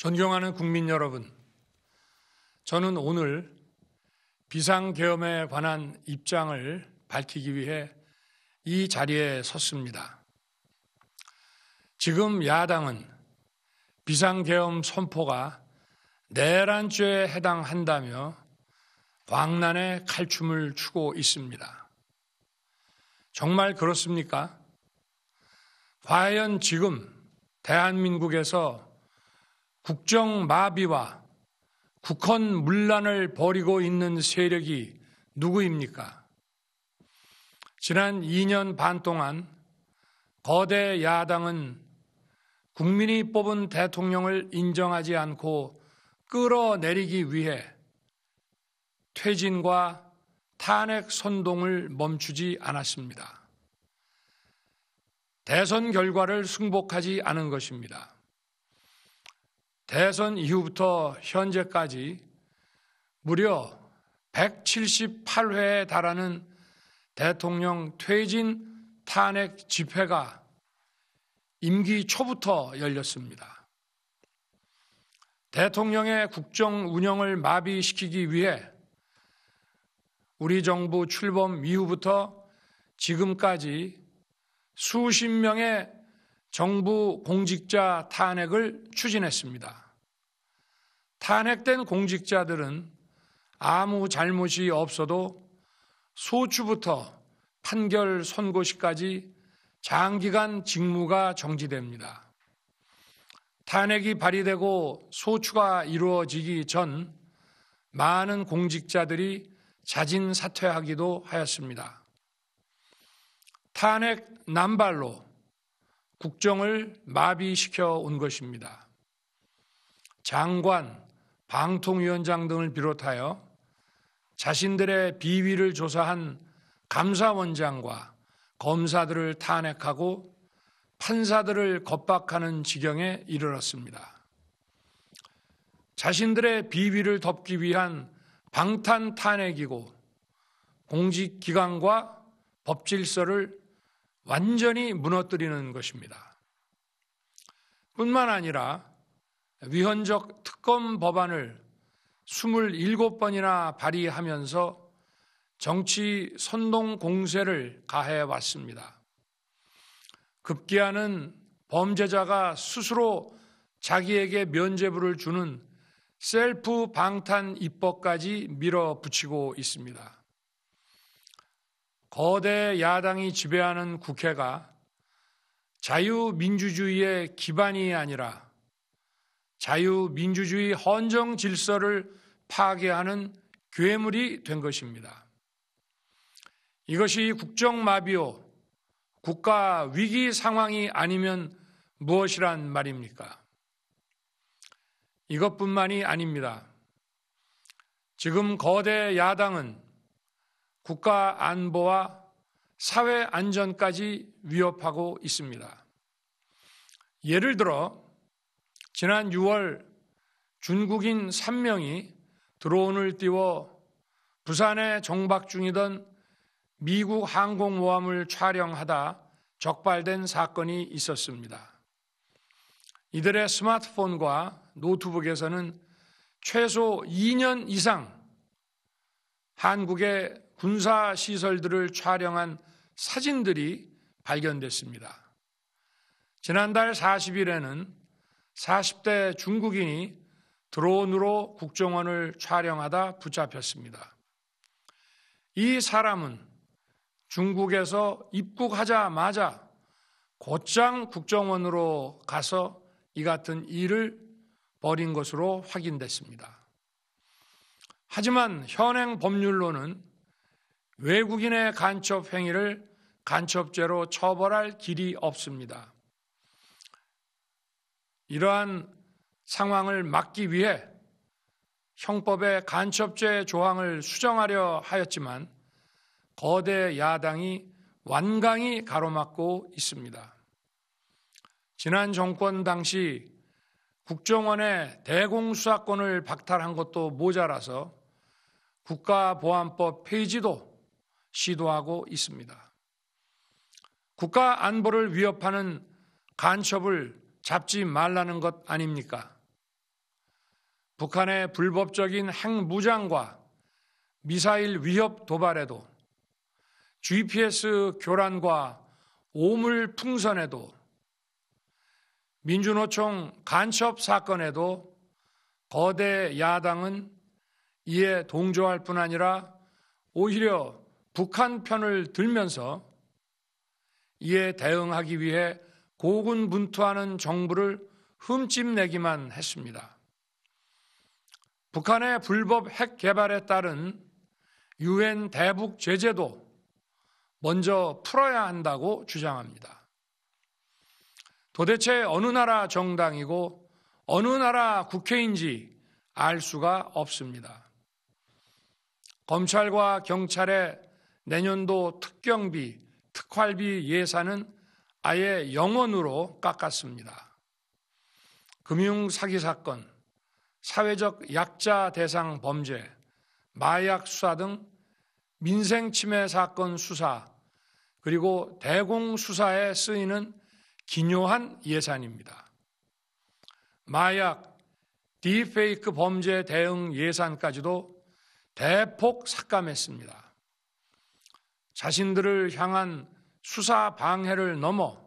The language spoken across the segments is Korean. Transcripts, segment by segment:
존경하는 국민 여러분, 저는 오늘 비상계엄에 관한 입장을 밝히기 위해 이 자리에 섰습니다. 지금 야당은 비상계엄 선포가 내란죄에 해당한다며 광란의 칼춤을 추고 있습니다. 정말 그렇습니까? 과연 지금 대한민국에서 국정마비와 국헌문란을 벌이고 있는 세력이 누구입니까? 지난 2년 반 동안 거대 야당은 국민이 뽑은 대통령을 인정하지 않고 끌어내리기 위해 퇴진과 탄핵 선동을 멈추지 않았습니다. 대선 결과를 승복하지 않은 것입니다. 대선 이후부터 현재까지 무려 178회에 달하는 대통령 퇴진 탄핵 집회가 임기 초부터 열렸습니다. 대통령의 국정 운영을 마비시키기 위해 우리 정부 출범 이후부터 지금까지 수십 명의 정부 공직자 탄핵을 추진했습니다. 탄핵된 공직자들은 아무 잘못이 없어도 소추부터 판결 선고시까지 장기간 직무가 정지됩니다. 탄핵이 발의되고 소추가 이루어지기 전 많은 공직자들이 자진 사퇴하기도 하였습니다. 탄핵 남발로 국정을 마비시켜 온 것입니다. 장관, 방통위원장 등을 비롯하여 자신들의 비위를 조사한 감사원장과 검사들을 탄핵하고 판사들을 겁박하는 지경에 이르렀습니다. 자신들의 비위를 덮기 위한 방탄 탄핵이고 공직기관과 법질서를 완전히 무너뜨리는 것입니다. 뿐만 아니라 위헌적 특검 법안을 27번이나 발의하면서 정치 선동 공세를 가해왔습니다. 급기야는 범죄자가 스스로 자기에게 면죄부를 주는 셀프 방탄 입법까지 밀어붙이고 있습니다. 거대 야당이 지배하는 국회가 자유민주주의의 기반이 아니라 자유민주주의 헌정 질서를 파괴하는 괴물이 된 것입니다. 이것이 국정마비요, 국가 위기 상황이 아니면 무엇이란 말입니까? 이것뿐만이 아닙니다. 지금 거대 야당은 국가 안보와 사회 안전까지 위협하고 있습니다. 예를 들어 지난 6월 중국인 3명이 드론을 띄워 부산에 정박 중이던 미국 항공모함을 촬영하다 적발된 사건이 있었습니다. 이들의 스마트폰과 노트북에서는 최소 2년 이상 한국의 군사시설들을 촬영한 사진들이 발견됐습니다. 지난달 40일에는 40대 중국인이 드론으로 국정원을 촬영하다 붙잡혔습니다. 이 사람은 중국에서 입국하자마자 곧장 국정원으로 가서 이 같은 일을 벌인 것으로 확인됐습니다. 하지만 현행 법률로는 외국인의 간첩 행위를 간첩죄로 처벌할 길이 없습니다. 이러한 상황을 막기 위해 형법의 간첩죄 조항을 수정하려 하였지만 거대 야당이 완강히 가로막고 있습니다. 지난 정권 당시 국정원의 대공수사권을 박탈한 것도 모자라서 국가보안법 폐지도 시도하고 있습니다. 국가 안보를 위협하는 간첩을 잡지 말라는 것 아닙니까? 북한의 불법적인 핵무장과 미사일 위협 도발에도, GPS 교란과 오물 풍선에도, 민주노총 간첩 사건에도 거대 야당은 이에 동조할 뿐 아니라 오히려 북한 편을 들면서 이에 대응하기 위해 고군분투하는 정부를 흠집내기만 했습니다. 북한의 불법 핵 개발에 따른 UN 대북 제재도 먼저 풀어야 한다고 주장합니다. 도대체 어느 나라 정당이고 어느 나라 국회인지 알 수가 없습니다. 검찰과 경찰의 내년도 특경비, 특활비 예산은 아예 0원으로 깎았습니다. 금융 사기 사건, 사회적 약자 대상 범죄, 마약 수사 등 민생 침해 사건 수사, 그리고 대공 수사에 쓰이는 기묘한 예산입니다. 마약, 딥페이크 범죄 대응 예산까지도 대폭 삭감했습니다. 자신들을 향한 수사 방해를 넘어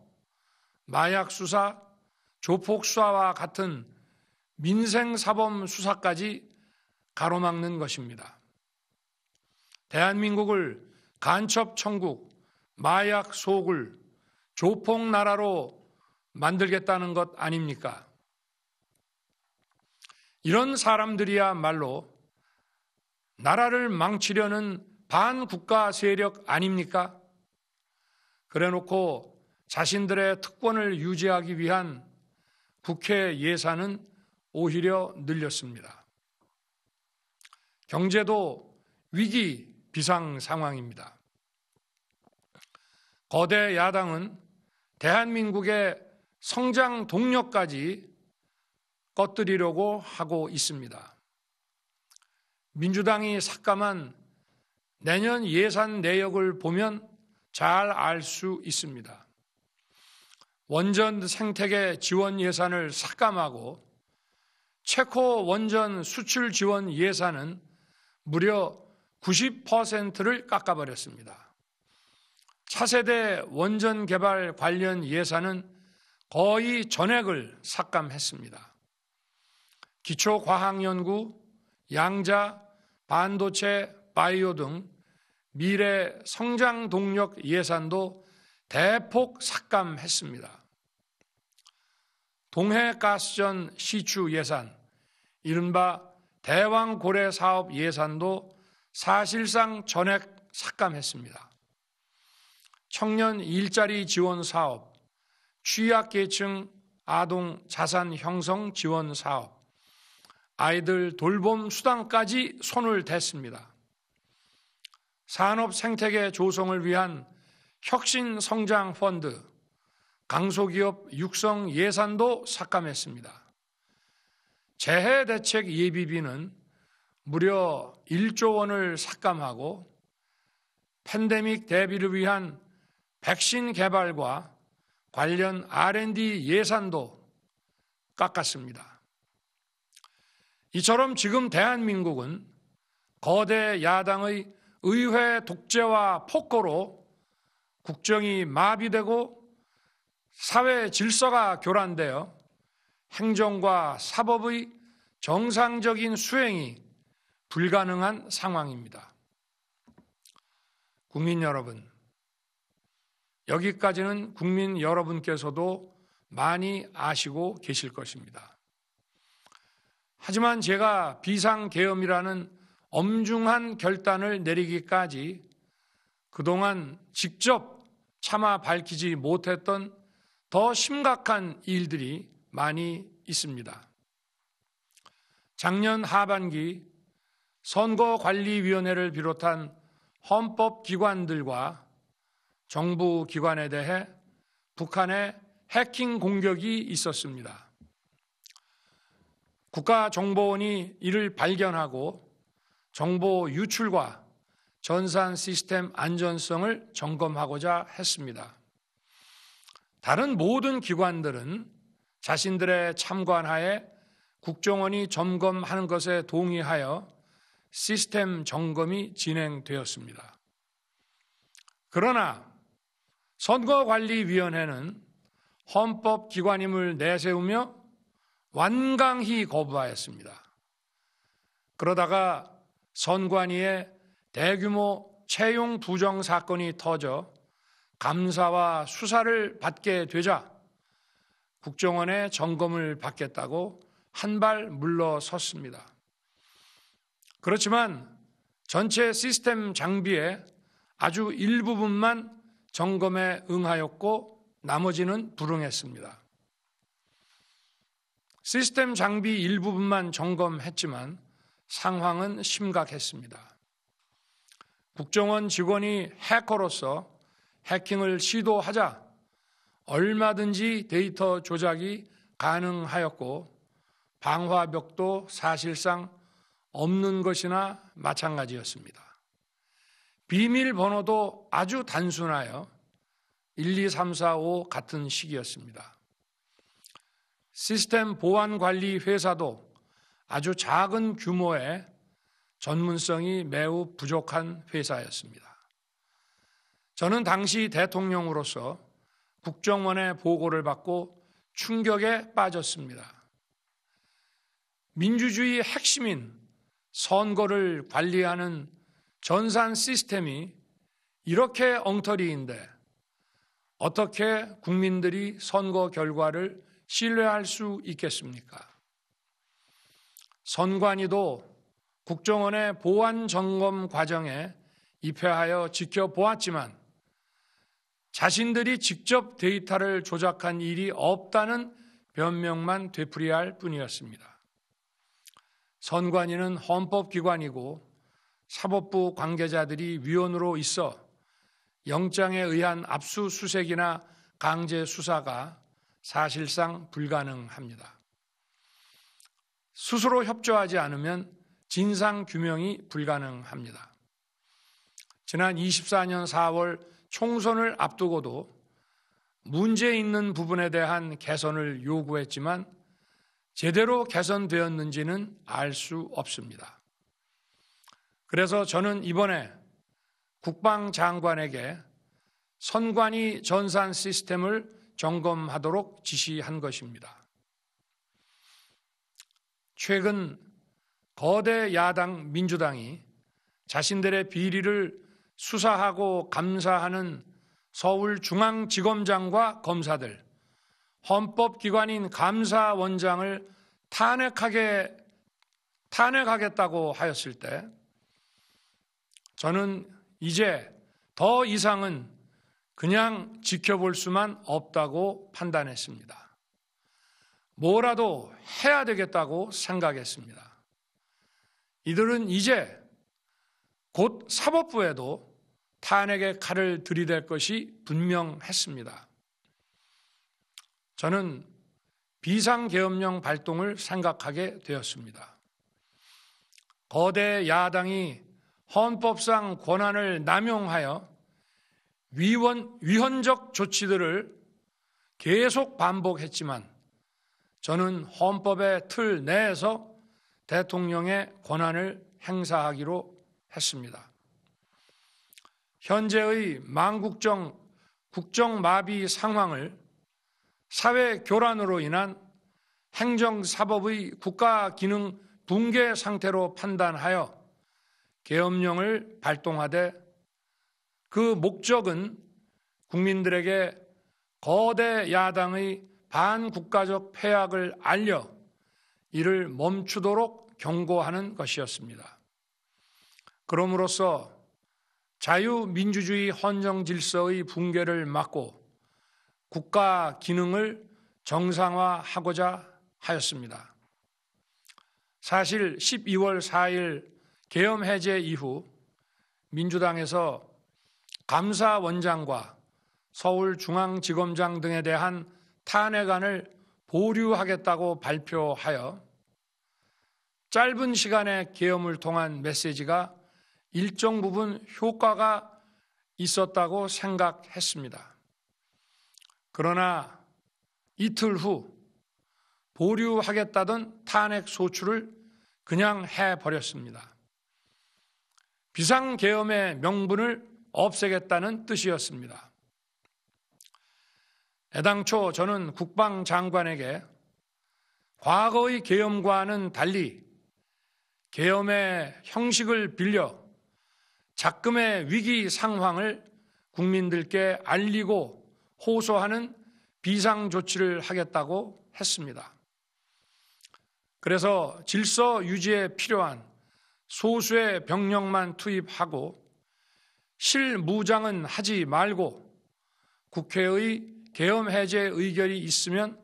마약 수사, 조폭 수사와 같은 민생 사범 수사까지 가로막는 것입니다. 대한민국을 간첩 천국, 마약 소굴, 조폭 나라로 만들겠다는 것 아닙니까? 이런 사람들이야말로 나라를 망치려는 반국가 세력 아닙니까? 그래놓고 자신들의 특권을 유지하기 위한 국회 예산은 오히려 늘렸습니다. 경제도 위기 비상 상황입니다. 거대 야당은 대한민국의 성장 동력까지 꺼뜨리려고 하고 있습니다. 민주당이 삭감한 내년 예산 내역을 보면 잘 알 수 있습니다. 원전 생태계 지원 예산을 삭감하고 체코 원전 수출 지원 예산은 무려 90%를 깎아버렸습니다. 차세대 원전 개발 관련 예산은 거의 전액을 삭감했습니다. 기초과학연구, 양자, 반도체, 바이오 등 미래 성장 동력 예산도 대폭 삭감했습니다. 동해가스전 시추 예산, 이른바 대왕고래 사업 예산도 사실상 전액 삭감했습니다. 청년 일자리 지원 사업, 취약계층 아동 자산 형성 지원 사업, 아이들 돌봄 수당까지 손을 댔습니다. 산업 생태계 조성을 위한 혁신 성장 펀드, 강소기업 육성 예산도 삭감했습니다. 재해 대책 예비비는 무려 1조 원을 삭감하고 팬데믹 대비를 위한 백신 개발과 관련 R&D 예산도 깎았습니다. 이처럼 지금 대한민국은 거대 야당의 의회 독재와 폭거로 국정이 마비되고 사회 질서가 교란되어 행정과 사법의 정상적인 수행이 불가능한 상황입니다. 국민 여러분, 여기까지는 국민 여러분께서도 많이 아시고 계실 것입니다. 하지만 제가 비상계엄이라는 엄중한 결단을 내리기까지 그동안 직접 차마 밝히지 못했던 더 심각한 일들이 많이 있습니다. 작년 하반기 선거관리위원회를 비롯한 헌법기관들과 정부 기관에 대해 북한의 해킹 공격이 있었습니다. 국가정보원이 이를 발견하고 정보 유출과 전산 시스템 안전성을 점검하고자 했습니다. 다른 모든 기관들은 자신들의 참관하에 국정원이 점검하는 것에 동의하여 시스템 점검이 진행되었습니다. 그러나 선거관리위원회는 헌법기관임을 내세우며 완강히 거부하였습니다. 그러다가 선관위의 대규모 채용 부정 사건이 터져 감사와 수사를 받게 되자 국정원의 점검을 받겠다고 한 발 물러섰습니다. 그렇지만 전체 시스템 장비의 아주 일부분만 점검에 응하였고 나머지는 불응했습니다. 시스템 장비 일부분만 점검했지만 상황은 심각했습니다. 국정원 직원이 해커로서 해킹을 시도하자 얼마든지 데이터 조작이 가능하였고 방화벽도 사실상 없는 것이나 마찬가지였습니다. 비밀번호도 아주 단순하여 1, 2, 3, 4, 5 같은 식이었습니다. 시스템 보안 관리 회사도 아주 작은 규모의 전문성이 매우 부족한 회사였습니다. 저는 당시 대통령으로서 국정원의 보고를 받고 충격에 빠졌습니다. 민주주의 핵심인 선거를 관리하는 전산 시스템이 이렇게 엉터리인데 어떻게 국민들이 선거 결과를 신뢰할 수 있겠습니까? 선관위도 국정원의 보안 점검 과정에 입회하여 지켜보았지만 자신들이 직접 데이터를 조작한 일이 없다는 변명만 되풀이할 뿐이었습니다. 선관위는 헌법기관이고 사법부 관계자들이 위원으로 있어 영장에 의한 압수수색이나 강제 수사가 사실상 불가능합니다. 스스로 협조하지 않으면 진상규명이 불가능합니다. 지난 24년 4월 총선을 앞두고도 문제 있는 부분에 대한 개선을 요구했지만 제대로 개선되었는지는 알 수 없습니다. 그래서 저는 이번에 국방장관에게 선관위 전산 시스템을 점검하도록 지시한 것입니다. 최근 거대 야당 민주당이 자신들의 비리를 수사하고 감사하는 서울중앙지검장과 검사들, 헌법기관인 감사원장을 탄핵하겠다고 하였을 때 저는 이제 더 이상은 그냥 지켜볼 수만 없다고 판단했습니다. 뭐라도 해야 되겠다고 생각했습니다. 이들은 이제 곧 사법부에도 탄핵의 칼을 들이댈 것이 분명했습니다. 저는 비상계엄령 발동을 생각하게 되었습니다. 거대 야당이 헌법상 권한을 남용하여 위헌적 조치들을 계속 반복했지만 저는 헌법의 틀 내에서 대통령의 권한을 행사하기로 했습니다. 현재의 망국정 국정마비 상황을 사회 교란으로 인한 행정사법의 국가기능 붕괴 상태로 판단하여 계엄령을 발동하되 그 목적은 국민들에게 거대 야당의 반국가적 패악을 알려 이를 멈추도록 경고하는 것이었습니다. 그럼으로써 자유민주주의 헌정질서의 붕괴를 막고 국가 기능을 정상화하고자 하였습니다. 사실 12월 4일 계엄 해제 이후 민주당에서 감사원장과 서울중앙지검장 등에 대한 탄핵안을 보류하겠다고 발표하여 짧은 시간의 계엄을 통한 메시지가 일정 부분 효과가 있었다고 생각했습니다. 그러나 이틀 후 보류하겠다던 탄핵 소추를 그냥 해버렸습니다. 비상계엄의 명분을 없애겠다는 뜻이었습니다. 애당초 저는 국방장관에게 과거의 계엄과는 달리 계엄의 형식을 빌려 작금의 위기 상황을 국민들께 알리고 호소하는 비상조치를 하겠다고 했습니다. 그래서 질서 유지에 필요한 소수의 병력만 투입하고 실무장은 하지 말고 국회의 계엄 해제 의결이 있으면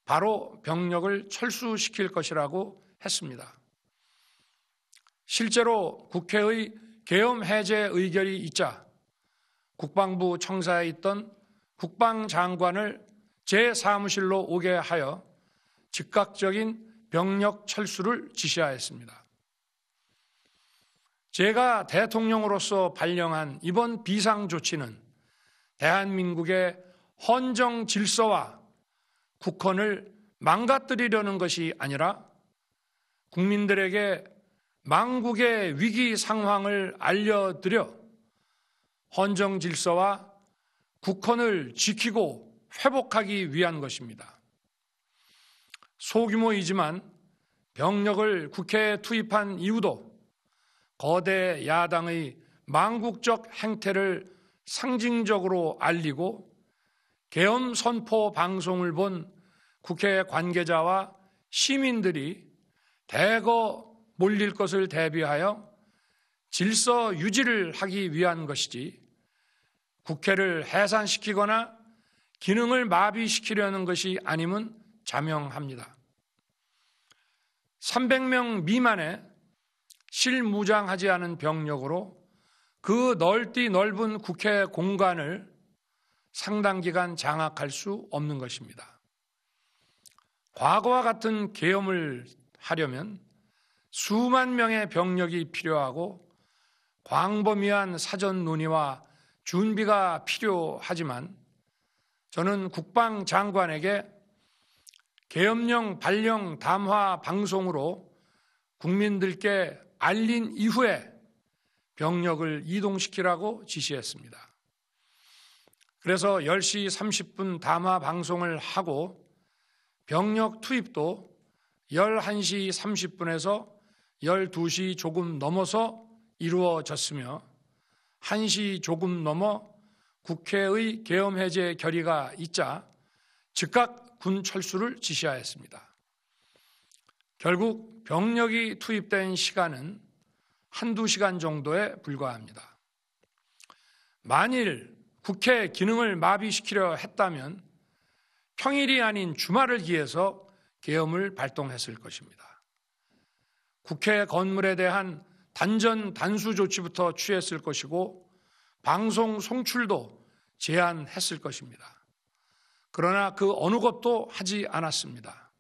바로 병력을 철수시킬 것이라고 했습니다. 실제로 국회의 계엄 해제 의결이 있자 국방부 청사에 있던 국방장관을 제 사무실로 오게 하여 즉각적인 병력 철수를 지시하였습니다. 제가 대통령으로서 발령한 이번 비상조치는 대한민국의 헌정 질서와 국헌을 망가뜨리려는 것이 아니라 국민들에게 망국의 위기 상황을 알려드려 헌정 질서와 국헌을 지키고 회복하기 위한 것입니다. 소규모이지만 병력을 국회에 투입한 이유도 거대 야당의 망국적 행태를 상징적으로 알리고 계엄 선포 방송을 본 국회 관계자와 시민들이 대거 몰릴 것을 대비하여 질서 유지를 하기 위한 것이지 국회를 해산시키거나 기능을 마비시키려는 것이 아님은 자명합니다. 300명 미만의 실무장하지 않은 병력으로 그 넓디 넓은 국회 공간을 상당 기간 장악할 수 없는 것입니다. 과거와 같은 계엄을 하려면 수만 명의 병력이 필요하고 광범위한 사전 논의와 준비가 필요하지만 저는 국방장관에게 계엄령 발령 담화 방송으로 국민들께 알린 이후에 병력을 이동시키라고 지시했습니다. 그래서 10시 30분 담화 방송을 하고 병력 투입도 11시 30분에서 12시 조금 넘어서 이루어졌으며 1시 조금 넘어 국회의 계엄 해제 결의가 있자 즉각 군 철수를 지시하였습니다. 결국 병력이 투입된 시간은 한두 시간 정도에 불과합니다. 만일 국회 기능을 마비시키려 했다면 평일이 아닌 주말을 기해서 계엄을 발동했을 것입니다. 국회 건물에 대한 단전 단수 조치부터 취했을 것이고 방송 송출도 제한했을 것입니다. 그러나 그 어느 것도 하지 않았습니다.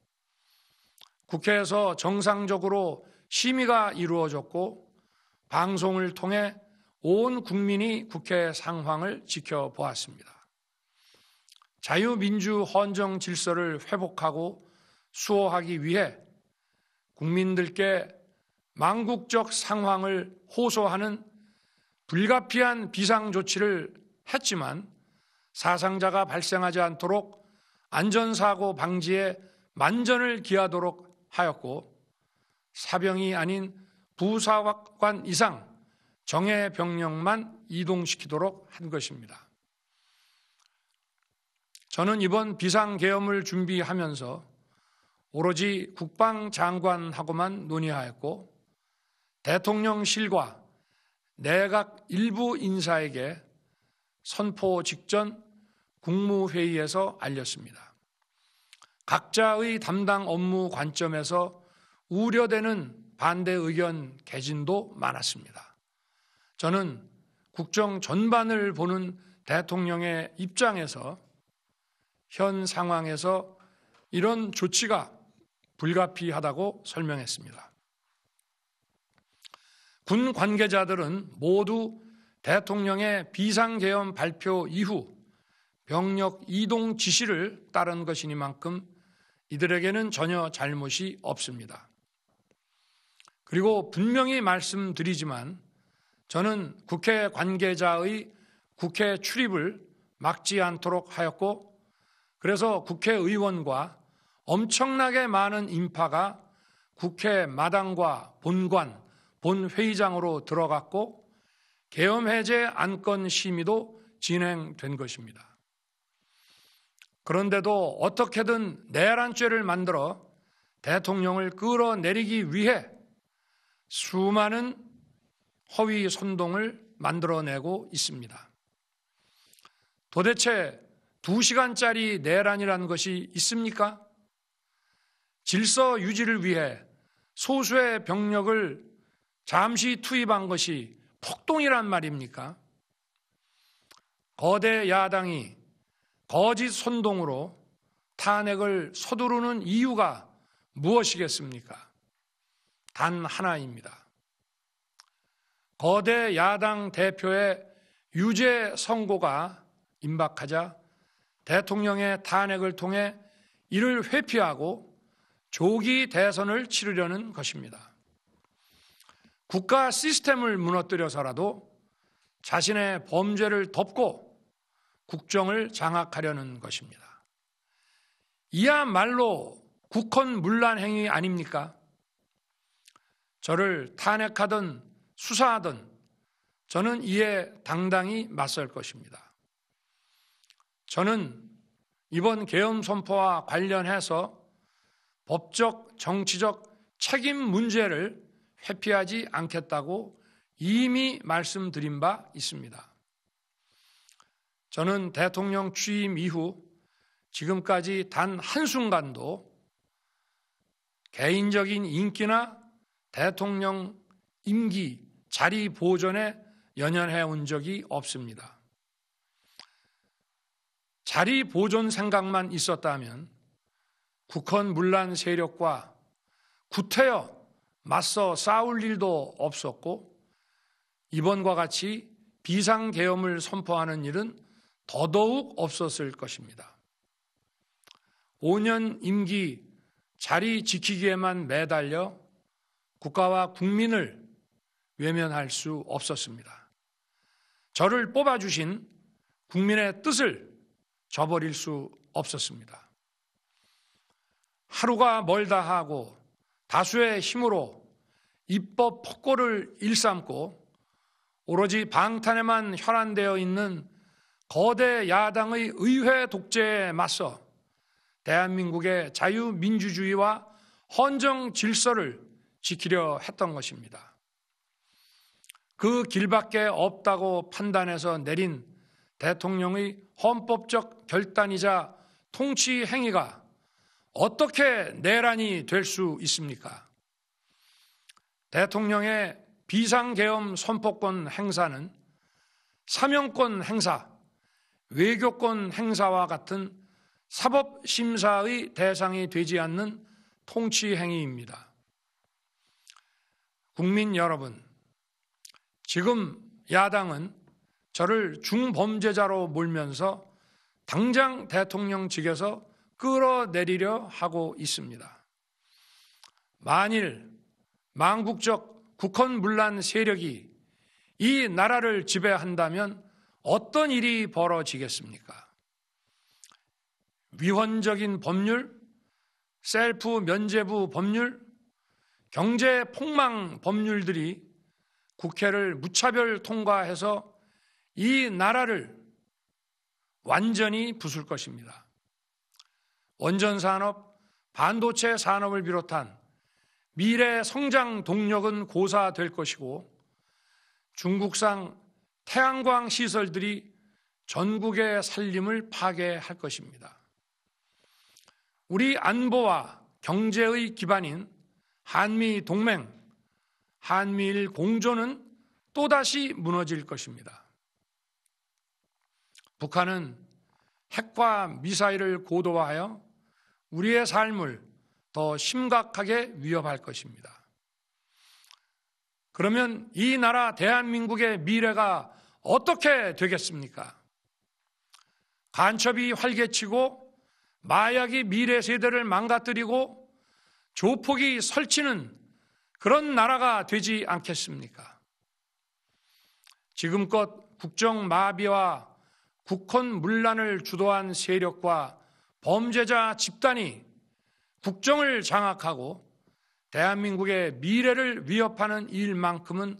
국회에서 정상적으로 심의가 이루어졌고 방송을 통해 온 국민이 국회 상황을 지켜보았습니다. 자유민주 헌정 질서를 회복하고 수호하기 위해 국민들께 망국적 상황을 호소하는 불가피한 비상조치를 했지만 사상자가 발생하지 않도록 안전사고 방지에 만전을 기하도록 하였고 사병이 아닌 부사관 이상 정예 병력만 이동시키도록 한 것입니다. 저는 이번 비상계엄을 준비하면서 오로지 국방장관하고만 논의하였고 대통령실과 내각 일부 인사에게 선포 직전 국무회의에서 알렸습니다. 각자의 담당 업무 관점에서 우려되는 반대 의견 개진도 많았습니다. 저는 국정 전반을 보는 대통령의 입장에서 현 상황에서 이런 조치가 불가피하다고 설명했습니다. 군 관계자들은 모두 대통령의 비상계엄 발표 이후 병력 이동 지시를 따른 것이니만큼 이들에게는 전혀 잘못이 없습니다. 그리고 분명히 말씀드리지만 저는 국회 관계자의 국회 출입을 막지 않도록 하였고, 그래서 국회의원과 엄청나게 많은 인파가 국회 마당과 본관, 본회의장으로 들어갔고 계엄해제 안건 심의도 진행된 것입니다. 그런데도 어떻게든 내란죄를 만들어 대통령을 끌어내리기 위해 수많은 허위 선동을 만들어내고 있습니다. 도대체 2시간짜리 내란이라는 것이 있습니까? 질서 유지를 위해 소수의 병력을 잠시 투입한 것이 폭동이란 말입니까? 거대 야당이 거짓 선동으로 탄핵을 서두르는 이유가 무엇이겠습니까? 단 하나입니다. 거대 야당 대표의 유죄 선고가 임박하자 대통령의 탄핵을 통해 이를 회피하고 조기 대선을 치르려는 것입니다. 국가 시스템을 무너뜨려서라도 자신의 범죄를 덮고 국정을 장악하려는 것입니다. 이야말로 국헌문란 행위 아닙니까? 저를 탄핵하든 수사하든 저는 이에 당당히 맞설 것입니다. 저는 이번 계엄 선포와 관련해서 법적, 정치적 책임 문제를 회피하지 않겠다고 이미 말씀드린 바 있습니다. 저는 대통령 취임 이후 지금까지 단 한순간도 개인적인 인기나 대통령 임기, 자리 보존에 연연해 온 적이 없습니다. 자리 보존 생각만 있었다면 국헌문란 세력과 구태여 맞서 싸울 일도 없었고 이번과 같이 비상계엄을 선포하는 일은 더더욱 없었을 것입니다. 5년 임기 자리 지키기에만 매달려 국가와 국민을 외면할 수 없었습니다. 저를 뽑아주신 국민의 뜻을 저버릴 수 없었습니다. 하루가 멀다 하고 다수의 힘으로 입법 폭거를 일삼고 오로지 방탄에만 혈안되어 있는 거대 야당의 의회 독재에 맞서 대한민국의 자유민주주의와 헌정 질서를 지키려 했던 것입니다. 그 길밖에 없다고 판단해서 내린 대통령의 헌법적 결단이자 통치 행위가 어떻게 내란이 될 수 있습니까? 대통령의 비상계엄 선포권 행사는 사명권 행사, 외교권 행사와 같은 사법심사의 대상이 되지 않는 통치 행위입니다. 국민 여러분, 지금 야당은 저를 중범죄자로 몰면서 당장 대통령직에서 끌어내리려 하고 있습니다. 만일 망국적 국헌문란 세력이 이 나라를 지배한다면 어떤 일이 벌어지겠습니까? 위헌적인 법률, 셀프 면죄부 법률, 경제 폭망 법률들이 국회를 무차별 통과해서 이 나라를 완전히 부술 것입니다. 원전산업, 반도체 산업을 비롯한 미래 성장 동력은 고사될 것이고 중국산 태양광 시설들이 전국의 살림을 파괴할 것입니다. 우리 안보와 경제의 기반인 한미 동맹, 한미일 공조는 또다시 무너질 것입니다. 북한은 핵과 미사일을 고도화하여 우리의 삶을 더 심각하게 위협할 것입니다. 그러면 이 나라 대한민국의 미래가 어떻게 되겠습니까? 간첩이 활개치고 마약이 미래 세대를 망가뜨리고 조폭이 설치는 그런 나라가 되지 않겠습니까? 지금껏 국정 마비와 국헌 문란을 주도한 세력과 범죄자 집단이 국정을 장악하고 대한민국의 미래를 위협하는 일만큼은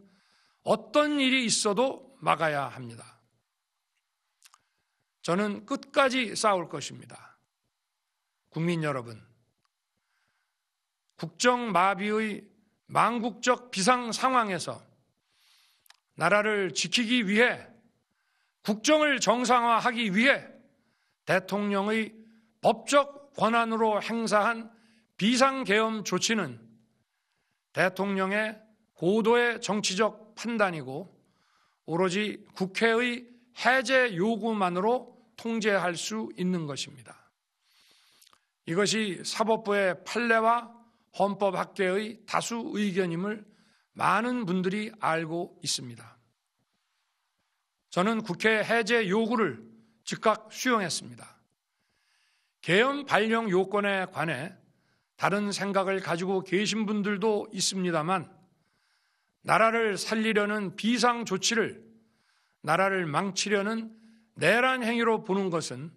어떤 일이 있어도 막아야 합니다. 저는 끝까지 싸울 것입니다. 국민 여러분, 국정 마비의 망국적 비상 상황에서 나라를 지키기 위해 국정을 정상화하기 위해 대통령의 법적 권한으로 행사한 비상계엄 조치는 대통령의 고도의 정치적 판단이고 오로지 국회의 해제 요구만으로 통제할 수 있는 것입니다. 이것이 사법부의 판례와 헌법학계의 다수 의견임을 많은 분들이 알고 있습니다. 저는 국회 해제 요구를 즉각 수용했습니다. 계엄 발령 요건에 관해 다른 생각을 가지고 계신 분들도 있습니다만 나라를 살리려는 비상 조치를 나라를 망치려는 내란 행위로 보는 것은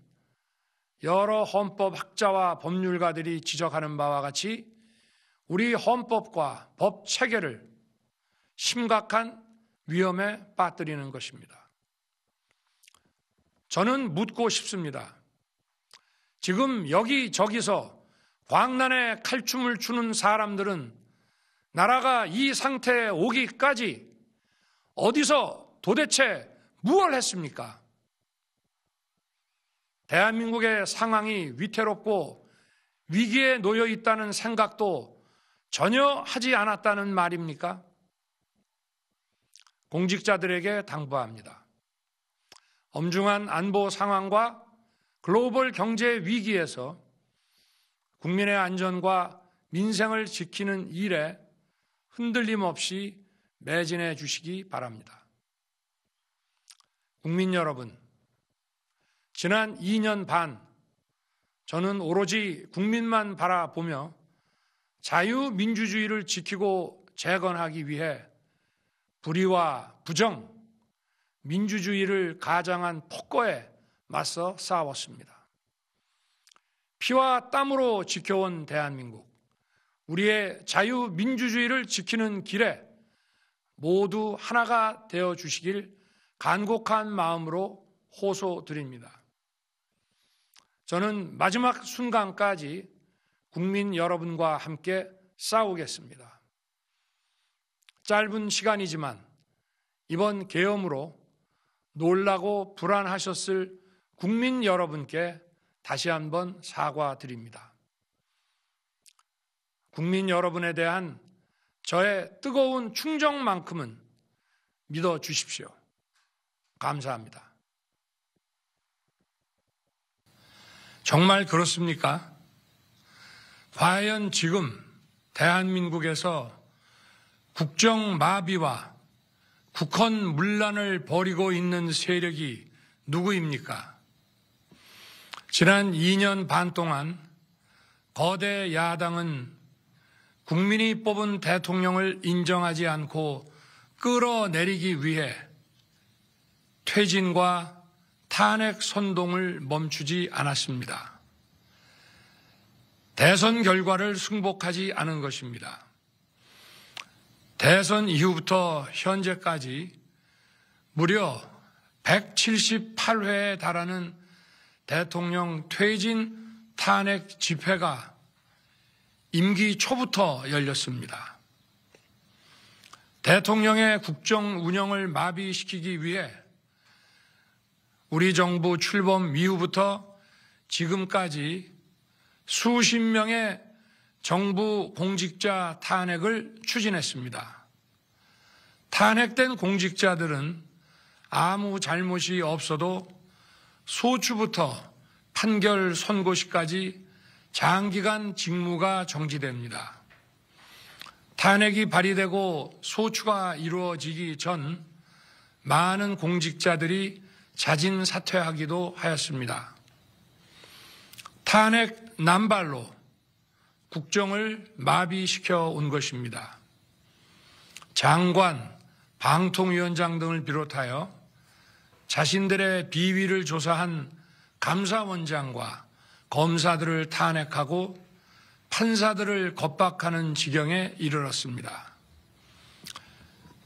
여러 헌법학자와 법률가들이 지적하는 바와 같이 우리 헌법과 법 체계를 심각한 위험에 빠뜨리는 것입니다. 저는 묻고 싶습니다. 지금 여기저기서 광란에 칼춤을 추는 사람들은 나라가 이 상태에 오기까지 어디서 도대체 무엇을 했습니까? 대한민국의 상황이 위태롭고 위기에 놓여 있다는 생각도 전혀 하지 않았다는 말입니까? 공직자들에게 당부합니다. 엄중한 안보 상황과 글로벌 경제 위기에서 국민의 안전과 민생을 지키는 일에 흔들림 없이 매진해 주시기 바랍니다. 국민 여러분, 지난 2년 반 저는 오로지 국민만 바라보며 자유민주주의를 지키고 재건하기 위해 불의와 부정, 민주주의를 가장한 폭거에 맞서 싸웠습니다. 피와 땀으로 지켜온 대한민국, 우리의 자유민주주의를 지키는 길에 모두 하나가 되어 주시길 간곡한 마음으로 호소드립니다. 저는 마지막 순간까지 국민 여러분과 함께 싸우겠습니다. 짧은 시간이지만 이번 계엄으로 놀라고 불안하셨을 국민 여러분께 다시 한번 사과드립니다. 국민 여러분에 대한 저의 뜨거운 충정만큼은 믿어 주십시오. 감사합니다. 정말 그렇습니까? 과연 지금 대한민국에서 국정 마비와 국헌 문란을 벌이고 있는 세력이 누구입니까? 지난 2년 반 동안 거대 야당은 국민이 뽑은 대통령을 인정하지 않고 끌어내리기 위해 퇴진과 탄핵 선동을 멈추지 않았습니다. 대선 결과를 승복하지 않은 것입니다. 대선 이후부터 현재까지 무려 178회에 달하는 대통령 퇴진 탄핵 집회가 임기 초부터 열렸습니다. 대통령의 국정 운영을 마비시키기 위해 우리 정부 출범 이후부터 지금까지 수십 명의 정부 공직자 탄핵을 추진했습니다. 탄핵된 공직자들은 아무 잘못이 없어도 소추부터 판결 선고시까지 장기간 직무가 정지됩니다. 탄핵이 발의되고 소추가 이루어지기 전 많은 공직자들이 자진 사퇴하기도 하였습니다. 탄핵 남발로 국정을 마비시켜 온 것입니다. 장관, 방통위원장 등을 비롯하여 자신들의 비위를 조사한 감사원장과 검사들을 탄핵하고 판사들을 겁박하는 지경에 이르렀습니다.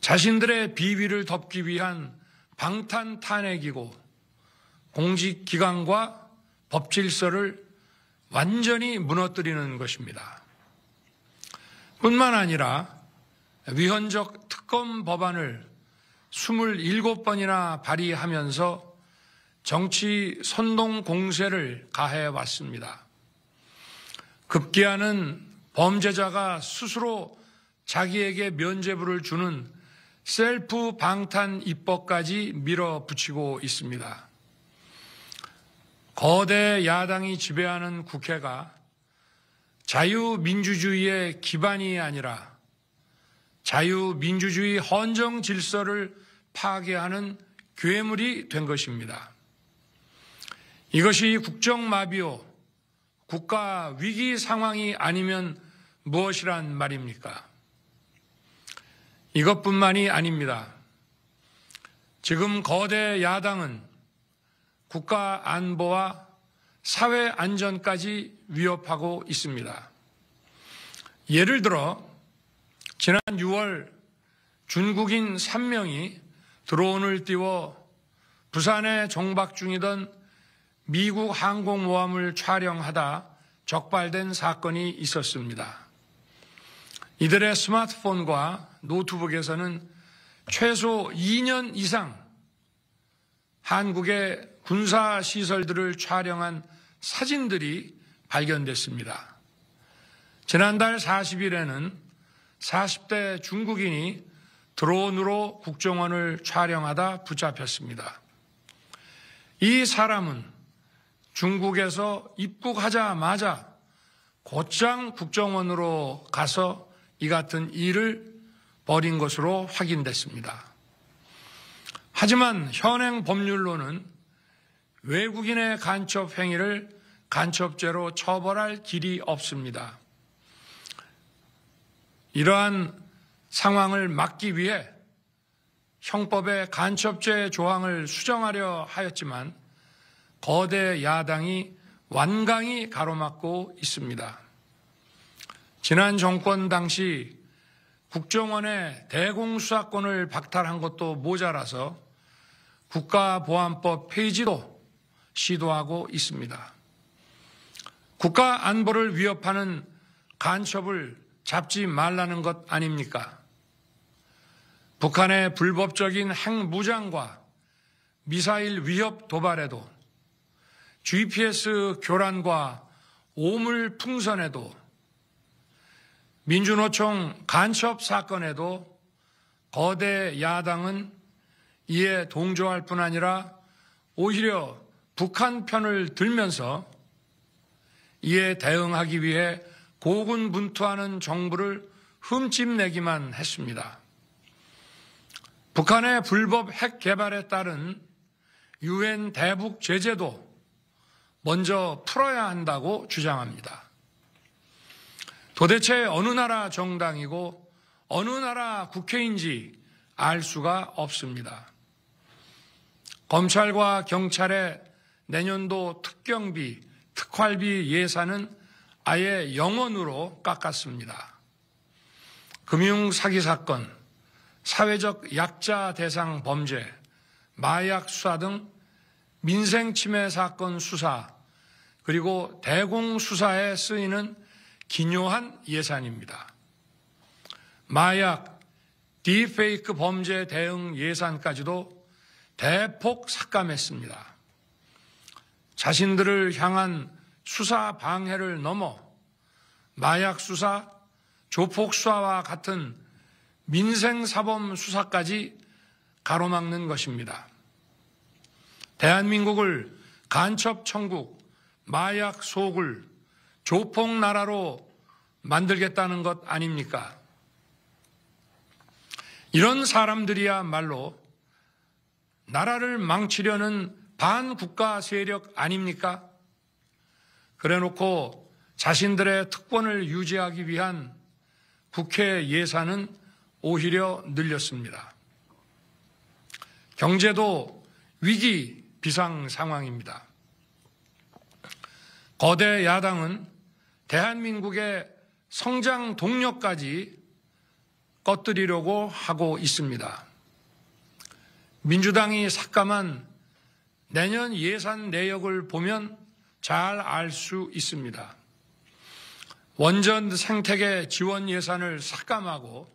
자신들의 비위를 덮기 위한 방탄 탄핵이고 공직기관과 법질서를 완전히 무너뜨리는 것입니다. 뿐만 아니라 위헌적 특검 법안을 27번이나 발의하면서 정치 선동 공세를 가해왔습니다. 급기야는 범죄자가 스스로 자기에게 면죄부를 주는 셀프 방탄 입법까지 밀어붙이고 있습니다. 거대 야당이 지배하는 국회가 자유민주주의의 기반이 아니라 자유민주주의 헌정 질서를 파괴하는 괴물이 된 것입니다. 이것이 국정마비요, 국가 위기 상황이 아니면 무엇이란 말입니까? 이것뿐만이 아닙니다. 지금 거대 야당은 국가 안보와 사회 안전까지 위협하고 있습니다. 예를 들어 지난 6월 중국인 3명이 드론을 띄워 부산에 정박 중이던 미국 항공모함을 촬영하다 적발된 사건이 있었습니다. 이들의 스마트폰과 노트북에서는 최소 2년 이상 한국의 군사시설들을 촬영한 사진들이 발견됐습니다. 지난달 40일에는 40대 중국인이 드론으로 국정원을 촬영하다 붙잡혔습니다. 이 사람은 중국에서 입국하자마자 곧장 국정원으로 가서 이 같은 일을 벌인 것으로 확인됐습니다. 하지만 현행 법률로는 외국인의 간첩 행위를 간첩죄로 처벌할 길이 없습니다. 이러한 상황을 막기 위해 형법의 간첩죄 조항을 수정하려 하였지만 거대 야당이 완강히 가로막고 있습니다. 지난 정권 당시 국정원의 대공수사권을 박탈한 것도 모자라서 국가보안법 폐지도 시도하고 있습니다. 국가 안보를 위협하는 간첩을 잡지 말라는 것 아닙니까? 북한의 불법적인 핵무장과 미사일 위협 도발에도 GPS 교란과 오물 풍선에도 민주노총 간첩 사건에도 거대 야당은 이에 동조할 뿐 아니라 오히려 북한 편을 들면서 이에 대응하기 위해 고군분투하는 정부를 흠집내기만 했습니다. 북한의 불법 핵 개발에 따른 유엔 대북 제재도 먼저 풀어야 한다고 주장합니다. 도대체 어느 나라 정당이고 어느 나라 국회인지 알 수가 없습니다. 검찰과 경찰의 내년도 특경비, 특활비 예산은 아예 0원으로 깎았습니다. 금융사기 사건, 사회적 약자 대상 범죄, 마약 수사 등 민생침해 사건 수사, 그리고 대공수사에 쓰이는 기묘한 예산입니다. 마약, 딥페이크 범죄 대응 예산까지도 대폭 삭감했습니다. 자신들을 향한 수사 방해를 넘어 마약 수사, 조폭 수사와 같은 민생사범 수사까지 가로막는 것입니다. 대한민국을 간첩 천국, 마약 소굴, 조폭 나라로 만들겠다는 것 아닙니까? 이런 사람들이야말로 나라를 망치려는 반국가 세력 아닙니까? 그래놓고 자신들의 특권을 유지하기 위한 국회 예산은 오히려 늘렸습니다. 경제도 위기 비상 상황입니다. 거대 야당은 대한민국의 성장 동력까지 꺼뜨리려고 하고 있습니다. 민주당이 삭감한 내년 예산 내역을 보면 잘 알 수 있습니다. 원전 생태계 지원 예산을 삭감하고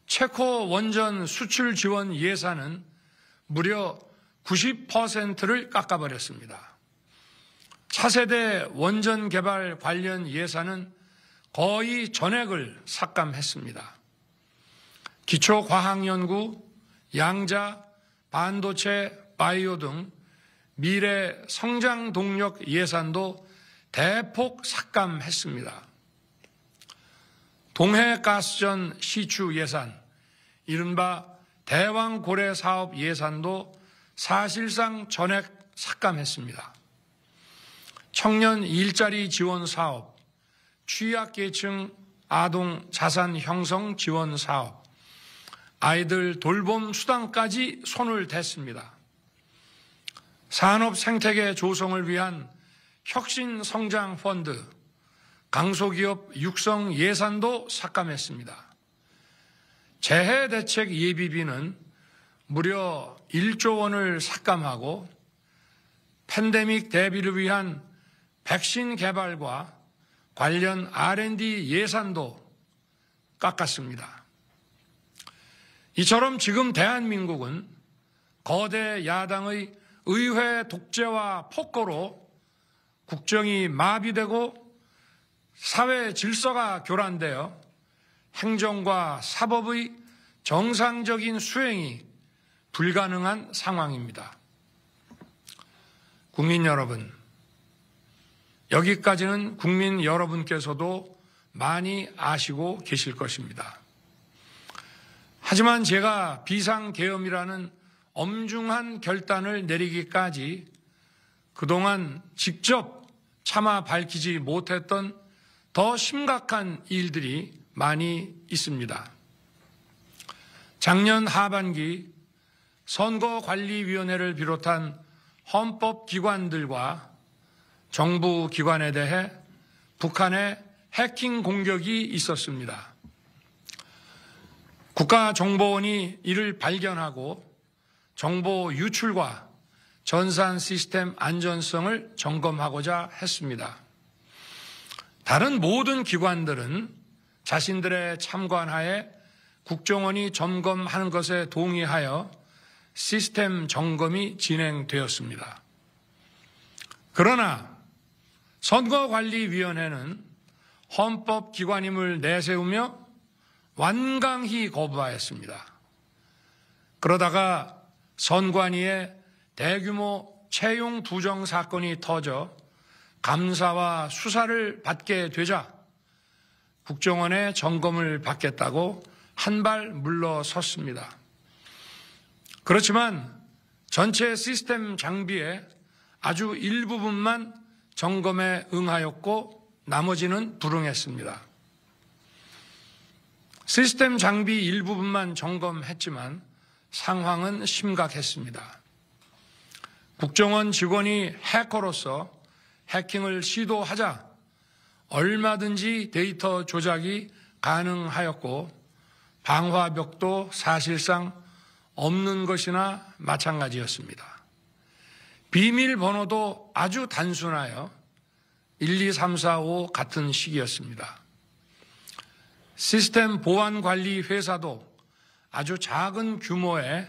체코 원전 수출 지원 예산은 무려 90%를 깎아버렸습니다. 차세대 원전 개발 관련 예산은 거의 전액을 삭감했습니다. 기초과학연구, 양자, 반도체, 바이오 등 미래 성장 동력 예산도 대폭 삭감했습니다. 동해가스전 시추 예산, 이른바 대왕고래 사업 예산도 사실상 전액 삭감했습니다. 청년 일자리 지원 사업, 취약계층 아동 자산 형성 지원 사업, 아이들 돌봄 수당까지 손을 댔습니다. 산업 생태계 조성을 위한 혁신 성장 펀드, 강소기업 육성 예산도 삭감했습니다. 재해 대책 예비비는 무려 1조 원을 삭감하고 팬데믹 대비를 위한 백신 개발과 관련 R&D 예산도 깎았습니다. 이처럼 지금 대한민국은 거대 야당의 의회 독재와 폭거로 국정이 마비되고 사회 질서가 교란되어 행정과 사법의 정상적인 수행이 불가능한 상황입니다. 국민 여러분, 여기까지는 국민 여러분께서도 많이 아시고 계실 것입니다. 하지만 제가 비상계엄이라는 엄중한 결단을 내리기까지 그동안 직접 차마 밝히지 못했던 더 심각한 일들이 많이 있습니다. 작년 하반기 선거관리위원회를 비롯한 헌법기관들과 정부 기관에 대해 북한의 해킹 공격이 있었습니다. 국가정보원이 이를 발견하고 정보 유출과 전산 시스템 안전성을 점검하고자 했습니다. 다른 모든 기관들은 자신들의 참관하에 국정원이 점검하는 것에 동의하여 시스템 점검이 진행되었습니다. 그러나 선거관리위원회는 헌법기관임을 내세우며 완강히 거부하였습니다. 그러다가 선관위에 대규모 채용 부정 사건이 터져 감사와 수사를 받게 되자 국정원의 점검을 받겠다고 한 발 물러섰습니다. 그렇지만 전체 시스템 장비의 아주 일부분만 점검에 응하였고 나머지는 불응했습니다. 시스템 장비 일부분만 점검했지만 상황은 심각했습니다. 국정원 직원이 해커로서 해킹을 시도하자 얼마든지 데이터 조작이 가능하였고 방화벽도 사실상 없는 것이나 마찬가지였습니다. 비밀번호도 아주 단순하여 1, 2, 3, 4, 5 같은 식이었습니다. 시스템 보안관리 회사도 아주 작은 규모의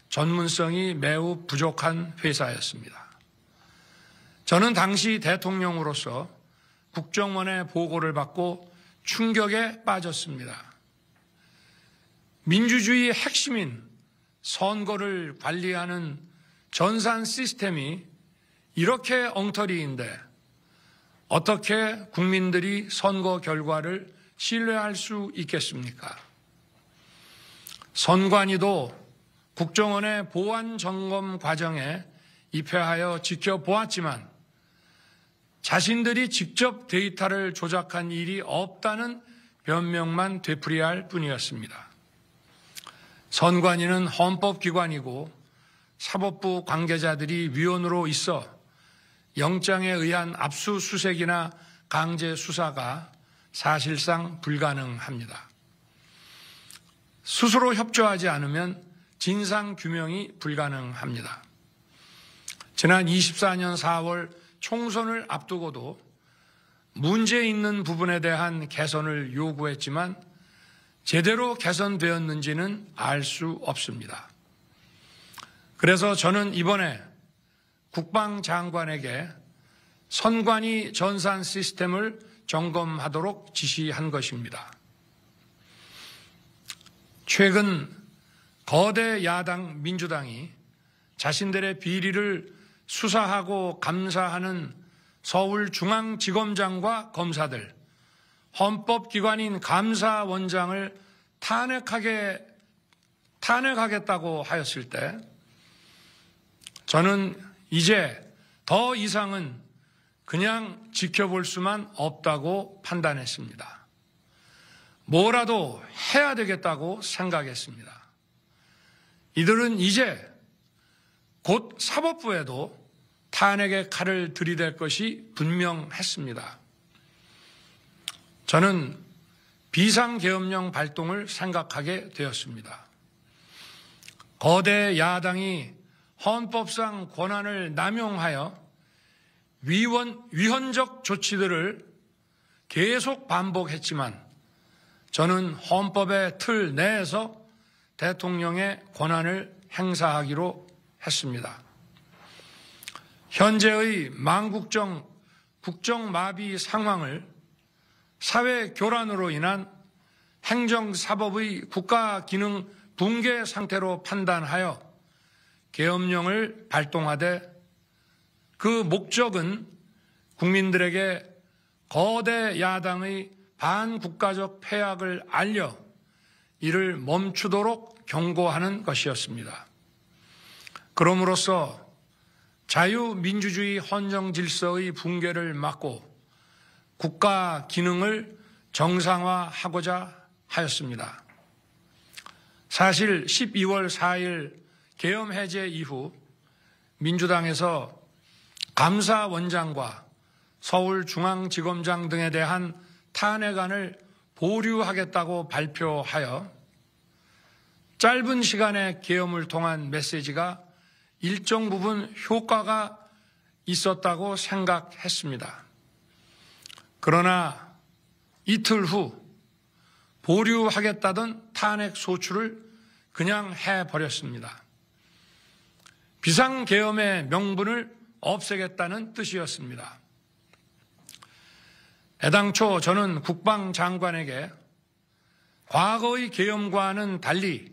전문성이 매우 부족한 회사였습니다. 저는 당시 대통령으로서 국정원의 보고를 받고 충격에 빠졌습니다. 민주주의의 핵심인 선거를 관리하는 전산 시스템이 이렇게 엉터리인데 어떻게 국민들이 선거 결과를 신뢰할 수 있겠습니까? 선관위도 국정원의 보안 점검 과정에 입회하여 지켜보았지만 자신들이 직접 데이터를 조작한 일이 없다는 변명만 되풀이할 뿐이었습니다. 선관위는 헌법기관이고 사법부 관계자들이 위원으로 있어 영장에 의한 압수수색이나 강제 수사가 사실상 불가능합니다. 스스로 협조하지 않으면 진상규명이 불가능합니다. 지난 24년 4월 총선을 앞두고도 문제 있는 부분에 대한 개선을 요구했지만 제대로 개선되었는지는 알 수 없습니다. 그래서 저는 이번에 국방장관에게 선관위 전산 시스템을 점검하도록 지시한 것입니다. 최근 거대 야당 민주당이 자신들의 비리를 수사하고 감사하는 서울중앙지검장과 검사들, 헌법기관인 감사원장을 탄핵하겠다고 하였을 때 저는 이제 더 이상은 그냥 지켜볼 수만 없다고 판단했습니다. 뭐라도 해야 되겠다고 생각했습니다. 이들은 이제 곧 사법부에도 탄핵의 칼을 들이댈 것이 분명했습니다. 저는 비상계엄령 발동을 생각하게 되었습니다. 거대 야당이 헌법상 권한을 남용하여 위헌적 조치들을 계속 반복했지만 저는 헌법의 틀 내에서 대통령의 권한을 행사하기로 했습니다. 현재의 망국적 국정마비 상황을 사회 교란으로 인한 행정사법의 국가기능 붕괴 상태로 판단하여 계엄령을 발동하되 그 목적은 국민들에게 거대 야당의 반국가적 패악을 알려 이를 멈추도록 경고하는 것이었습니다. 그럼으로써 자유민주주의 헌정질서의 붕괴를 막고 국가 기능을 정상화하고자 하였습니다. 사실 12월 4일 계엄 해제 이후 민주당에서 감사원장과 서울중앙지검장 등에 대한 탄핵안을 보류하겠다고 발표하여 짧은 시간의 계엄을 통한 메시지가 일정 부분 효과가 있었다고 생각했습니다. 그러나 이틀 후 보류하겠다던 탄핵 소추를 그냥 해버렸습니다. 비상계엄의 명분을 없애겠다는 뜻이었습니다. 애당초 저는 국방장관에게 과거의 계엄과는 달리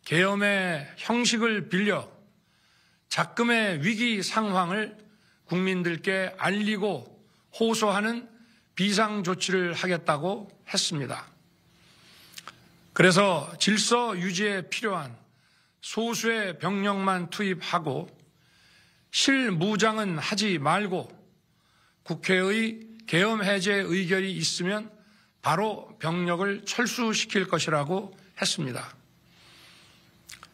계엄의 형식을 빌려 작금의 위기 상황을 국민들께 알리고 호소하는 비상조치를 하겠다고 했습니다. 그래서 질서 유지에 필요한 소수의 병력만 투입하고 실무장은 하지 말고 국회의 계엄 해제 의결이 있으면 바로 병력을 철수시킬 것이라고 했습니다.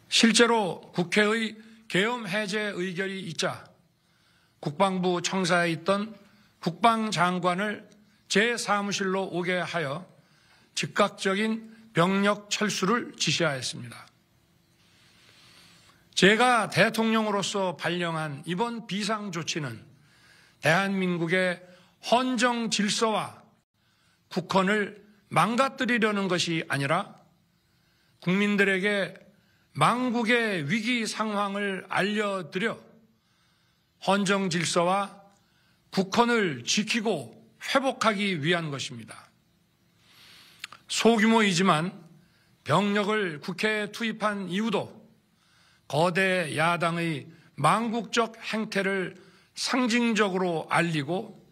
실제로 국회의 계엄 해제 의결이 있자 국방부 청사에 있던 국방장관을 제 사무실로 오게 하여 즉각적인 병력 철수를 지시하였습니다. 제가 대통령으로서 발령한 이번 비상조치는 대한민국의 헌정 질서와 국헌을 망가뜨리려는 것이 아니라 국민들에게 망국의 위기 상황을 알려드려 헌정 질서와 국헌을 지키고 회복하기 위한 것입니다. 소규모이지만 병력을 국회에 투입한 이유도 거대 야당의 망국적 행태를 상징적으로 알리고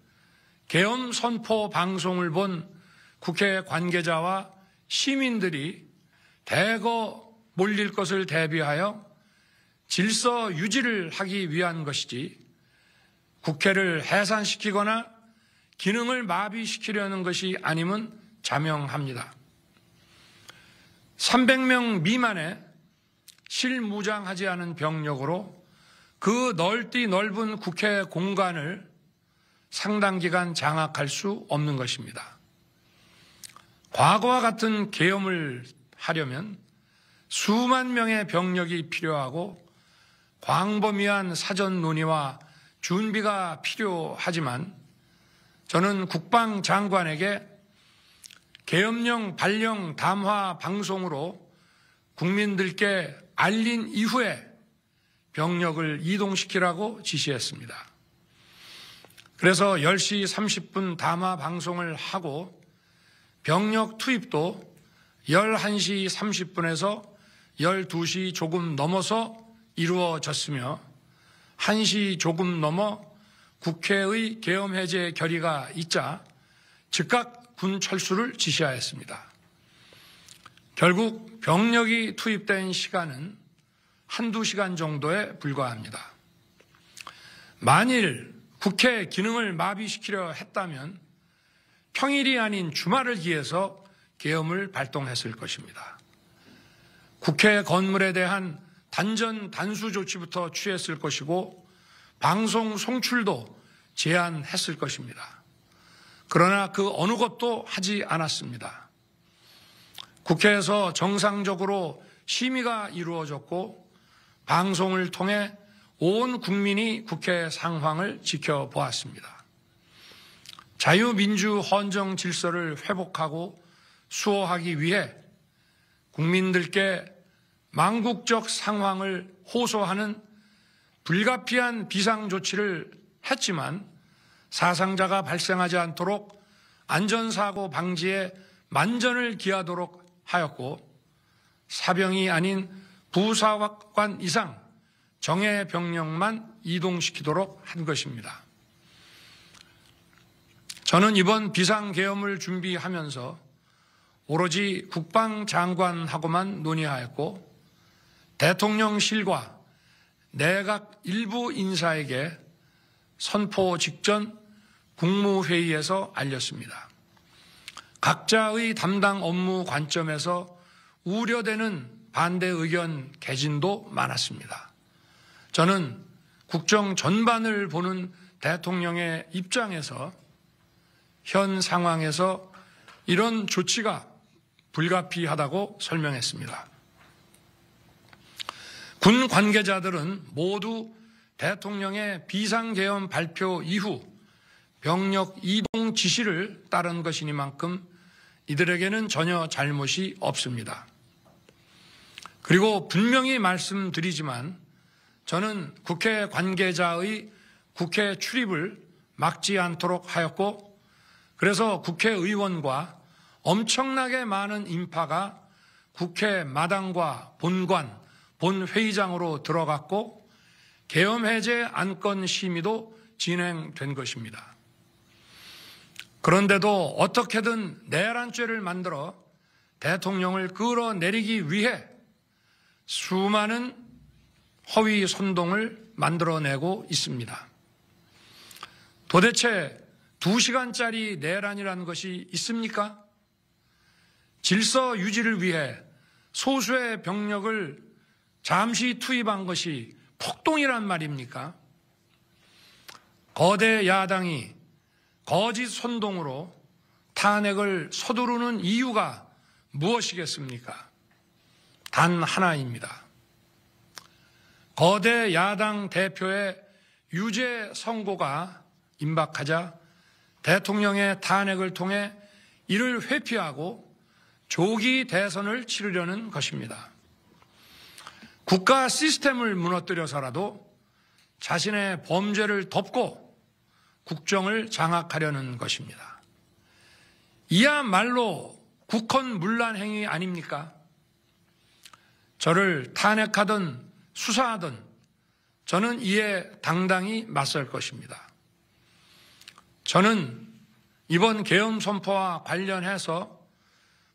계엄 선포 방송을 본 국회 관계자와 시민들이 대거 몰릴 것을 대비하여 질서 유지를 하기 위한 것이지 국회를 해산시키거나 기능을 마비시키려는 것이 아님은 자명합니다. 300명 미만의 실무장하지 않은 병력으로 그 넓디 넓은 국회 공간을 상당 기간 장악할 수 없는 것입니다. 과거와 같은 계엄을 하려면 수만 명의 병력이 필요하고 광범위한 사전 논의와 준비가 필요하지만 저는 국방장관에게 계엄령 발령 담화 방송으로 국민들께 알린 이후에 병력을 이동시키라고 지시했습니다. 그래서 10시 30분 담화 방송을 하고 병력 투입도 11시 30분에서 12시 조금 넘어서 이루어졌으며 1시 조금 넘어 국회의 계엄 해제 결의가 있자 즉각 군 철수를 지시하였습니다. 결국 병력이 투입된 시간은 한두 시간 정도에 불과합니다. 만일 국회 기능을 마비시키려 했다면 평일이 아닌 주말을 기해서 계엄을 발동했을 것입니다. 국회 건물에 대한 단전 단수 조치부터 취했을 것이고 방송 송출도 제한했을 것입니다. 그러나 그 어느 것도 하지 않았습니다. 국회에서 정상적으로 심의가 이루어졌고 방송을 통해 온 국민이 국회 상황을 지켜보았습니다. 자유민주 헌정 질서를 회복하고 수호하기 위해 국민들께 망국적 상황을 호소하는 불가피한 비상조치를 했지만 사상자가 발생하지 않도록 안전사고 방지에 만전을 기하도록 하였고 사병이 아닌 부사관 이상 정예 병력만 이동시키도록 한 것입니다. 저는 이번 비상계엄을 준비하면서 오로지 국방장관하고만 논의하였고 대통령실과 내각 일부 인사에게 선포 직전 국무회의에서 알렸습니다. 각자의 담당 업무 관점에서 우려되는 반대 의견 개진도 많았습니다. 저는 국정 전반을 보는 대통령의 입장에서 현 상황에서 이런 조치가 불가피하다고 설명했습니다. 군 관계자들은 모두 대통령의 비상계엄 발표 이후 병력 이동 지시를 따른 것이니만큼 이들에게는 전혀 잘못이 없습니다. 그리고 분명히 말씀드리지만 저는 국회 관계자의 국회 출입을 막지 않도록 하였고 그래서 국회의원과 엄청나게 많은 인파가 국회 마당과 본관, 본회의장으로 들어갔고 계엄 해제 안건 심의도 진행된 것입니다. 그런데도 어떻게든 내란죄를 만들어 대통령을 끌어내리기 위해 수많은 허위 선동을 만들어내고 있습니다. 도대체 2시간짜리 내란이라는 것이 있습니까? 질서 유지를 위해 소수의 병력을 잠시 투입한 것이 폭동이란 말입니까? 거대 야당이 거짓 선동으로 탄핵을 서두르는 이유가 무엇이겠습니까? 단 하나입니다. 거대 야당 대표의 유죄 선고가 임박하자 대통령의 탄핵을 통해 이를 회피하고 조기 대선을 치르려는 것입니다. 국가 시스템을 무너뜨려서라도 자신의 범죄를 덮고 국정을 장악하려는 것입니다. 이야말로 국헌문란 행위 아닙니까? 저를 탄핵하든 수사하든 저는 이에 당당히 맞설 것입니다. 저는 이번 계엄 선포와 관련해서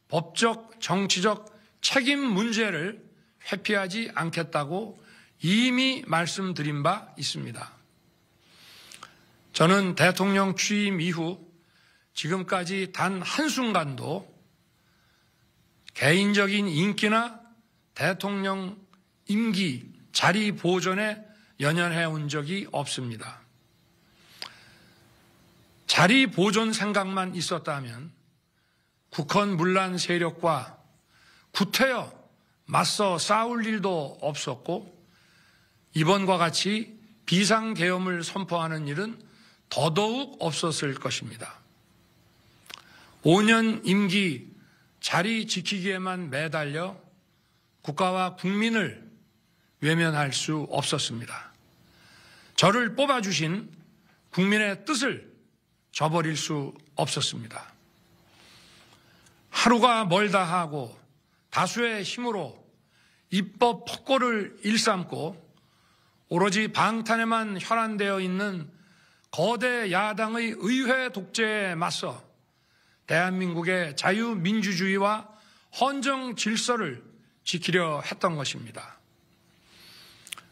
법적, 정치적 책임 문제를 회피하지 않겠다고 이미 말씀드린 바 있습니다. 저는 대통령 취임 이후 지금까지 단 한순간도 개인적인 인기나 대통령 임기 자리 보존에 연연해 온 적이 없습니다. 자리 보존 생각만 있었다면 국헌문란 세력과 구태여 맞서 싸울 일도 없었고 이번과 같이 비상계엄을 선포하는 일은 더더욱 없었을 것입니다. 5년 임기 자리 지키기에만 매달려 국가와 국민을 외면할 수 없었습니다. 저를 뽑아주신 국민의 뜻을 저버릴 수 없었습니다. 하루가 멀다 하고 다수의 힘으로 입법 폭고를 일삼고 오로지 방탄에만 혈안되어 있는 거대 야당의 의회 독재에 맞서 대한민국의 자유민주주의와 헌정 질서를 지키려 했던 것입니다.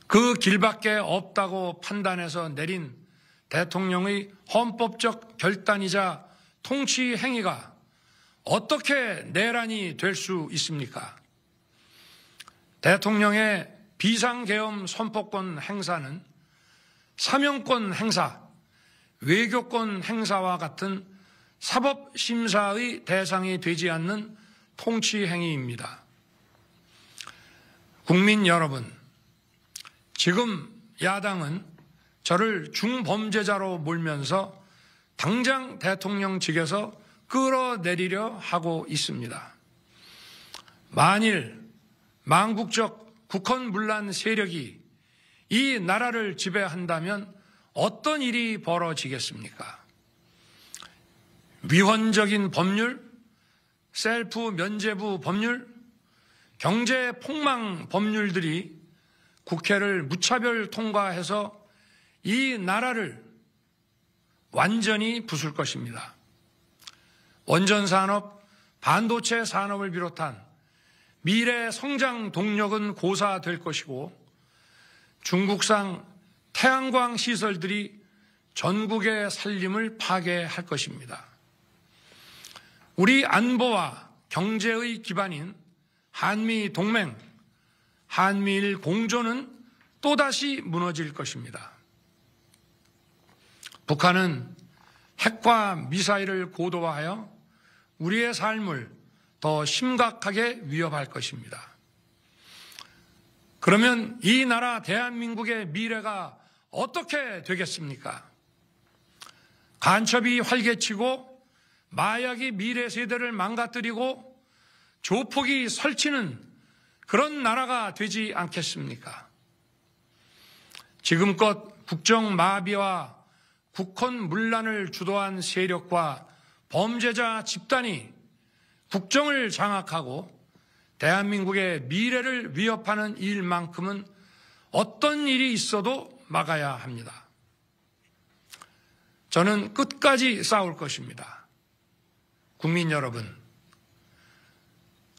그 길밖에 없다고 판단해서 내린 대통령의 헌법적 결단이자 통치 행위가 어떻게 내란이 될 수 있습니까? 대통령의 비상계엄 선포권 행사는 사명권 행사, 외교권 행사와 같은 사법심사의 대상이 되지 않는 통치 행위입니다. 국민 여러분, 지금 야당은 저를 중범죄자로 몰면서 당장 대통령직에서 끌어내리려 하고 있습니다. 만일 망국적 국헌문란 세력이 이 나라를 지배한다면 어떤 일이 벌어지겠습니까? 위헌적인 법률, 셀프 면죄부 법률, 경제 폭망 법률들이 국회를 무차별 통과해서 이 나라를 완전히 부술 것입니다. 원전 산업, 반도체 산업을 비롯한 미래 성장 동력은 고사될 것이고 중국산 태양광 시설들이 전국의 살림을 파괴할 것입니다. 우리 안보와 경제의 기반인 한미 동맹, 한미일 공조는 또다시 무너질 것입니다. 북한은 핵과 미사일을 고도화하여 우리의 삶을 더 심각하게 위협할 것입니다. 그러면 이 나라 대한민국의 미래가 어떻게 되겠습니까? 간첩이 활개치고 마약이 미래 세대를 망가뜨리고 조폭이 설치는 그런 나라가 되지 않겠습니까? 지금껏 국정마비와 국헌문란을 주도한 세력과 범죄자 집단이 국정을 장악하고 대한민국의 미래를 위협하는 일만큼은 어떤 일이 있어도 막아야 합니다. 저는 끝까지 싸울 것입니다. 국민 여러분,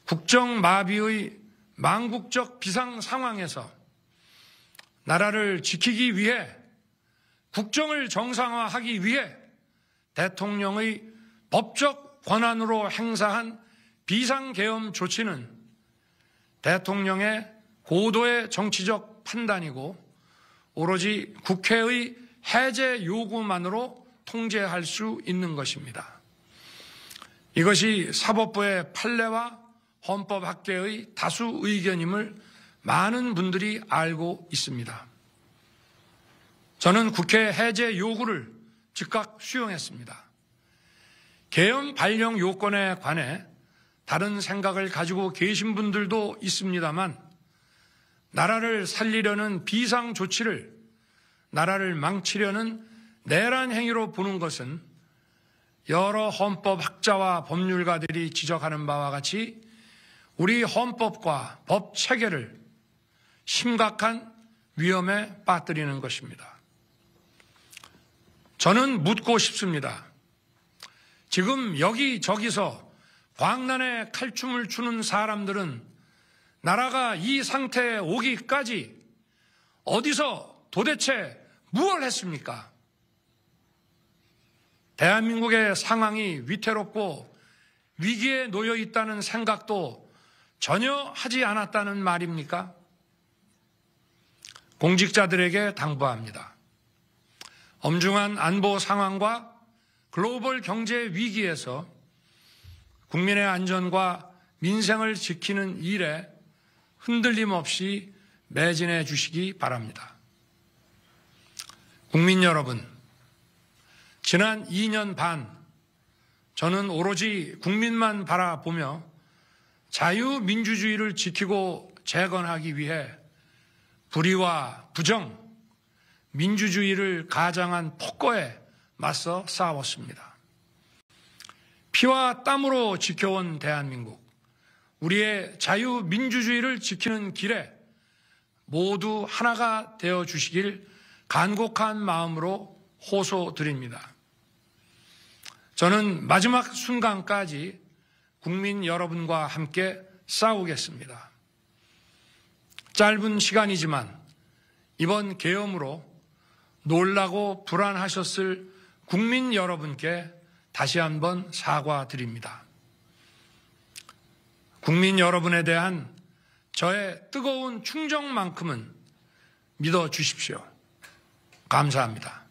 국정마비의 망국적 비상 상황에서 나라를 지키기 위해 국정을 정상화하기 위해 대통령의 법적 권한으로 행사한 비상계엄 조치는 대통령의 고도의 정치적 판단이고 오로지 국회의 해제 요구만으로 통제할 수 있는 것입니다. 이것이 사법부의 판례와 헌법학계의 다수 의견임을 많은 분들이 알고 있습니다. 저는 국회 해제 요구를 즉각 수용했습니다. 계엄 발령 요건에 관해 다른 생각을 가지고 계신 분들도 있습니다만 나라를 살리려는 비상 조치를 나라를 망치려는 내란 행위로 보는 것은 여러 헌법학자와 법률가들이 지적하는 바와 같이 우리 헌법과 법 체계를 심각한 위험에 빠뜨리는 것입니다. 저는 묻고 싶습니다. 지금 여기저기서 광란에 칼춤을 추는 사람들은 나라가 이 상태에 오기까지 어디서 도대체 무엇을 했습니까? 대한민국의 상황이 위태롭고 위기에 놓여 있다는 생각도 전혀 하지 않았다는 말입니까? 공직자들에게 당부합니다. 엄중한 안보 상황과 글로벌 경제 위기에서 국민의 안전과 민생을 지키는 일에 흔들림 없이 매진해 주시기 바랍니다. 국민 여러분, 지난 2년 반 저는 오로지 국민만 바라보며 자유민주주의를 지키고 재건하기 위해 불의와 부정, 민주주의를 가장한 폭거에 맞서 싸웠습니다. 피와 땀으로 지켜온 대한민국, 우리의 자유민주주의를 지키는 길에 모두 하나가 되어 주시길 간곡한 마음으로 호소드립니다. 저는 마지막 순간까지 국민 여러분과 함께 싸우겠습니다. 짧은 시간이지만 이번 계엄으로 놀라고 불안하셨을 국민 여러분께 다시 한번 사과드립니다. 국민 여러분에 대한 저의 뜨거운 충정만큼은 믿어 주십시오. 감사합니다.